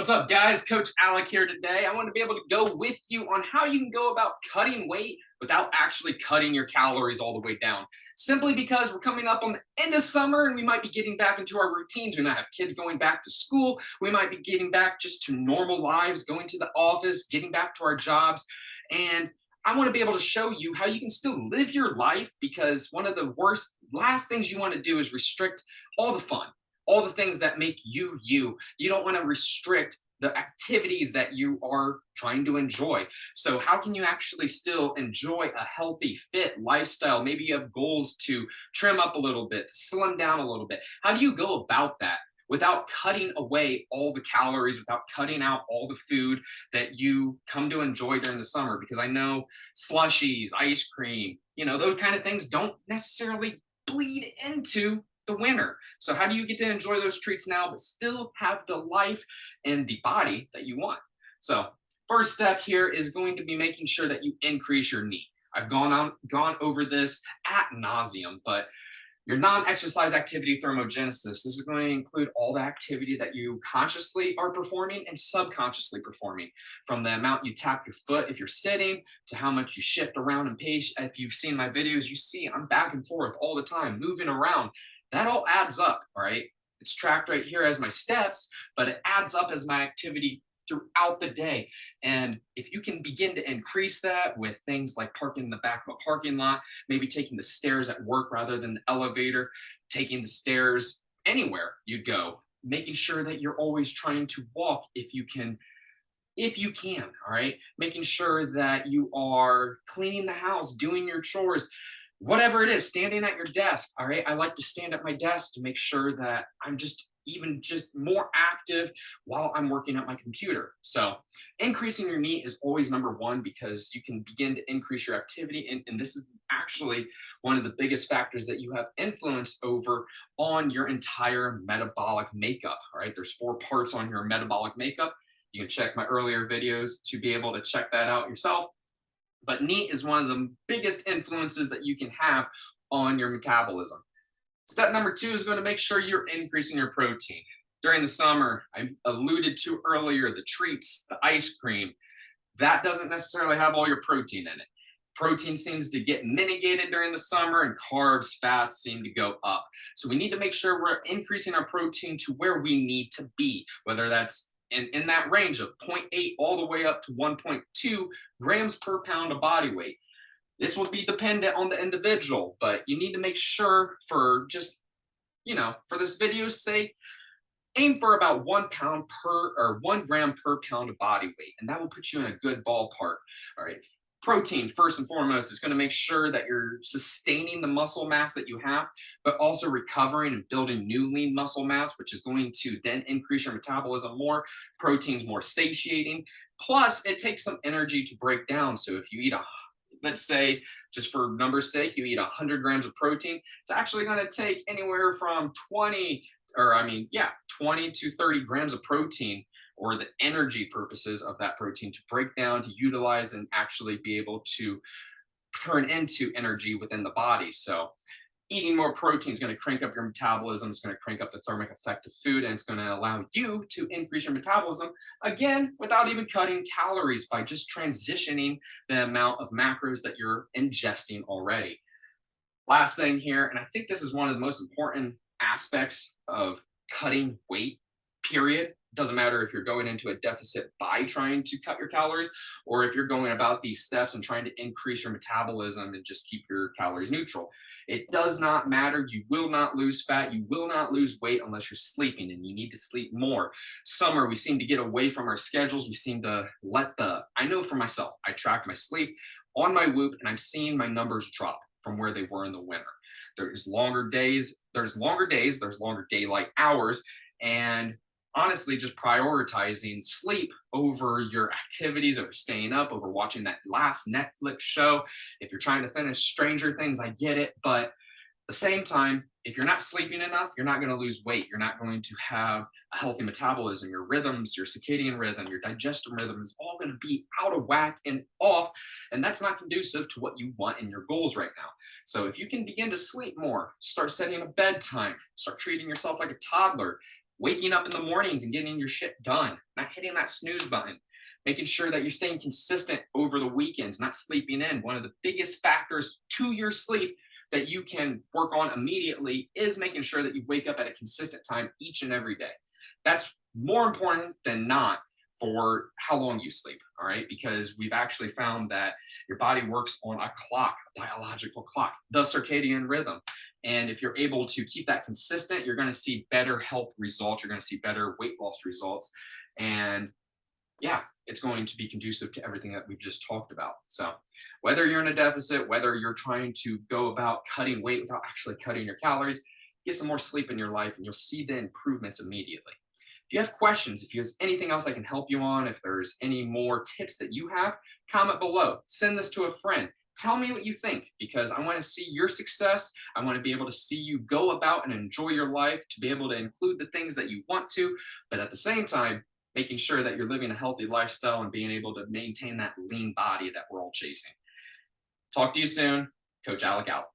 What's up, guys? Coach Alec here today. I want to be able to go with you on how you can go about cutting weight without actually cutting your calories all the way down. Simply because we're coming up on the end of summer and we might be getting back into our routines. We might have kids going back to school. We might be getting back just to normal lives, going to the office, getting back to our jobs. And I want to be able to show you how you can still live your life, because one of the last things you want to do is restrict all the fun, all the things that make you you. You don't want to restrict the activities that you are trying to enjoy. So, how can you actually still enjoy a healthy, fit lifestyle? Maybe you have goals to trim up a little bit, to slim down a little bit. How do you go about that without cutting away all the calories, without cutting out all the food that you come to enjoy during the summer? Because I know slushies, ice cream, those kind of things don't necessarily bleed into the winter. So how do you get to enjoy those treats now, but still have the life and the body that you want? So first step here is going to be making sure that you increase your NEAT. I've gone over this at nauseum, but your non-exercise activity thermogenesis, this is going to include all the activity that you consciously are performing and subconsciously performing, from the amount you tap your foot if you're sitting to how much you shift around and pace. If you've seen my videos, you see I'm back and forth all the time, moving around. That all adds up, all right? It's tracked right here as my steps, but it adds up as my activity throughout the day. And if you can begin to increase that with things like parking in the back of a parking lot, maybe taking the stairs at work rather than the elevator, taking the stairs anywhere you go, making sure that you're always trying to walk if you can, all right? Making sure that you are cleaning the house, doing your chores, whatever it is, standing at your desk, all right? I like to stand at my desk to make sure that I'm just more active while I'm working at my computer. So increasing your NEAT is always number one, because you can begin to increase your activity. And this is actually one of the biggest factors that you have influence over on your entire metabolic makeup. All right. There's 4 parts on your metabolic makeup. You can check my earlier videos to be able to check that out yourself. But NEAT is one of the biggest influences that you can have on your metabolism. Step number 2 is going to make sure you're increasing your protein. During the summer, I alluded to earlier, the treats, the ice cream, that doesn't necessarily have all your protein in it. Protein seems to get mitigated during the summer, and carbs, fats seem to go up. So we need to make sure we're increasing our protein to where we need to be, whether that's in that range of 0.8 all the way up to 1.2 grams per pound of body weight. This will be dependent on the individual, but you need to make sure, for just, for this video's sake, aim for about 1 pound per, or 1 gram per pound of body weight, and that will put you in a good ballpark. All right. Protein, first and foremost, is going to make sure that you're sustaining the muscle mass that you have, but also recovering and building new lean muscle mass, which is going to then increase your metabolism more. Protein's more satiating. Plus, it takes some energy to break down. So if you eat let's say, just for numbers sake, you eat 100 grams of protein, it's actually going to take anywhere from 20 to 30 grams of protein, or the energy purposes of that protein, to break down, to utilize, and actually be able to turn into energy within the body. So eating more protein is going to crank up your metabolism. It's going to crank up the thermic effect of food, and it's going to allow you to increase your metabolism, again, without even cutting calories, by just transitioning the amount of macros that you're ingesting already. Last thing here, and I think this is one of the most important aspects of cutting weight, period. Doesn't matter if you're going into a deficit by trying to cut your calories, or if you're going about these steps and trying to increase your metabolism and just keep your calories neutral. It does not matter. You will not lose fat. You will not lose weight unless you're sleeping, and you need to sleep more. Summer, we seem to get away from our schedules. We seem to I know for myself, I track my sleep on my Whoop, and I'm seeing my numbers drop from where they were in the winter. There's longer days, there's longer daylight hours, and honestly, just prioritizing sleep over your activities, over staying up, over watching that last Netflix show. If you're trying to finish Stranger Things, I get it. But at the same time, if you're not sleeping enough, you're not going to lose weight. You're not going to have a healthy metabolism. Your rhythms, your circadian rhythm, your digestive rhythm is all going to be out of whack and off. And that's not conducive to what you want in your goals right now. So if you can begin to sleep more, start setting a bedtime, start treating yourself like a toddler, waking up in the mornings and getting your shit done, not hitting that snooze button, making sure that you're staying consistent over the weekends, not sleeping in. One of the biggest factors to your sleep that you can work on immediately is making sure that you wake up at a consistent time each and every day. That's more important than not for how long you sleep, all right? Because we've actually found that your body works on a clock, a biological clock, the circadian rhythm. And if you're able to keep that consistent, you're going to see better health results. You're going to see better weight loss results. And yeah, it's going to be conducive to everything that we've just talked about. So, whether you're in a deficit, whether you're trying to go about cutting weight without actually cutting your calories, get some more sleep in your life and you'll see the improvements immediately. If you have questions, if there's anything else I can help you on, if there's any more tips that you have, comment below. Send this to a friend. Tell me what you think because I want to see your success. I want to be able to see you go about and enjoy your life, to be able to include the things that you want to, but at the same time, making sure that you're living a healthy lifestyle and being able to maintain that lean body that we're all chasing. Talk to you soon. Coach Alec out.